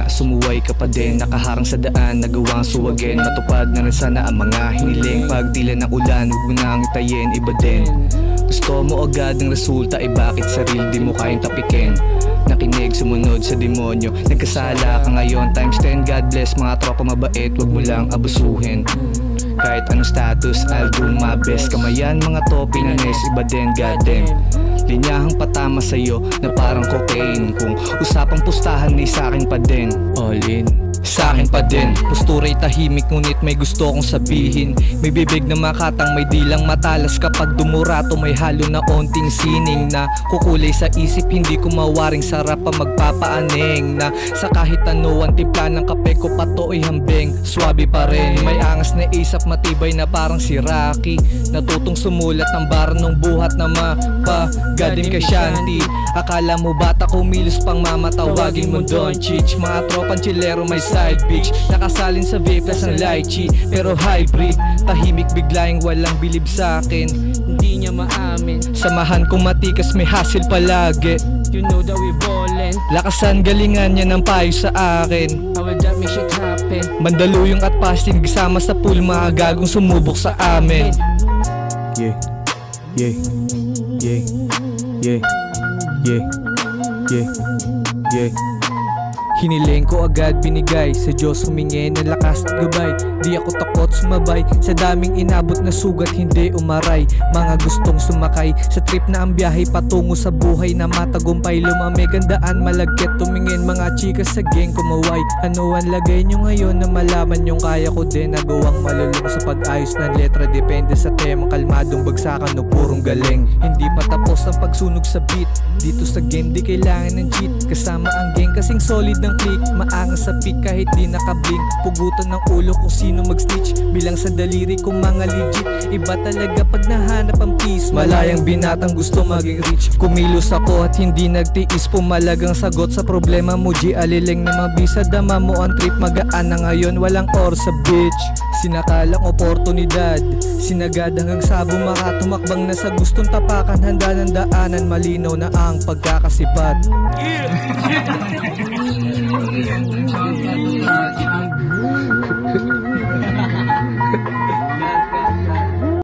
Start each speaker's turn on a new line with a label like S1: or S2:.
S1: nga, sumuway ka pa din. Nakaharang sa daan, nagawang suwagin. Matupad na rin sana ang mga hiniling. Pag tila ng ulan, huwag mo nang itayin, iba din. Gusto mo agad ng resulta, bakit sarili di mo kayang tapikin? Nakinig, sumunod sa demonyo. Nagkasala ka ngayon, times 10. God bless mga tropa mabait, huwag mo lang abusuhin. Kahit anong status, I'll do my best. Kamayan mga to, pinanes, iba din, goddamn. Linyahang patama sa'yo na parang cocaine. Kung usapang pustahan ay sa'kin pa din. All in, sa'kin pa din. Postura'y tahimik ngunit may gusto kong sabihin. May bibig na makatang, may dilang matalas. Kapag dumurato may halo na onting sining na kukulay sa isip, hindi ko mawaring sarap pa magpapaaning. Na sa kahit ano ang timpla ng kape ko pato'y hambing, swabe pa rin. May angas na isap, matibay na parang si Rocky. Natutong sumulat ng bar nung buhat na mapagadin ka shanty. Akala mo bata kumilos pang mamatawagin mo Don Chich. Mga tropang chilero may side bitch, nakasalin sa vape plus ang lychee. Pero hybrid, tahimik biglaing walang bilib sa akin. Hindi niya maamin, samahan kong matikas may hassle palagi. You know that we ballin'. Lakasan galingan niya ng payo sa akin. How will that make shit happen? Mandaluyong at pastin kasama sa pool, mga gagong sumubok sa amin. Yeah, yeah, yeah, yeah, yeah, yeah, yeah. Hiniling ko agad binigay, sa Diyos humingi ng lakas at gabay. Di ako takot sumabay, sa daming inabot na sugat hindi umaray. Mga gustong sumakay, sa trip na ang biyahe patungo sa buhay na matagumpay. Lumamig ang daan, malagkit tumingin, mga chika sa geng kumaway. Ano ang lagay nyo ngayon na malaman yung kaya ko din. Nagawang malulung sa pag-ayos ng letra, depende sa tema, kalmadong bagsakan o purong galing. Hindi pa tapos ang pagsunog sa beat, dito sa game di kailangan ng cheat. Kasama ang gang kasing solid ng click, maangas sa pick kahit di nakablink. Pugutan ng ulo kung sino mag-snitch, bilang sa daliri kung mga legit. Iba talaga pag nahanap ang peace, malayang binatang gusto maging rich. Kumilos ako at hindi nagtiis, pumalagang sagot sa problema mo. G aliling na mabisa, dama mo ang trip, magaan na ngayon walang or sa bitch. Sinakalang oportunidad, sinagad hanggang sabo makatumakbang na sa gustong tapakan. Handa ng daanan, malinaw na ang pagkakasipat.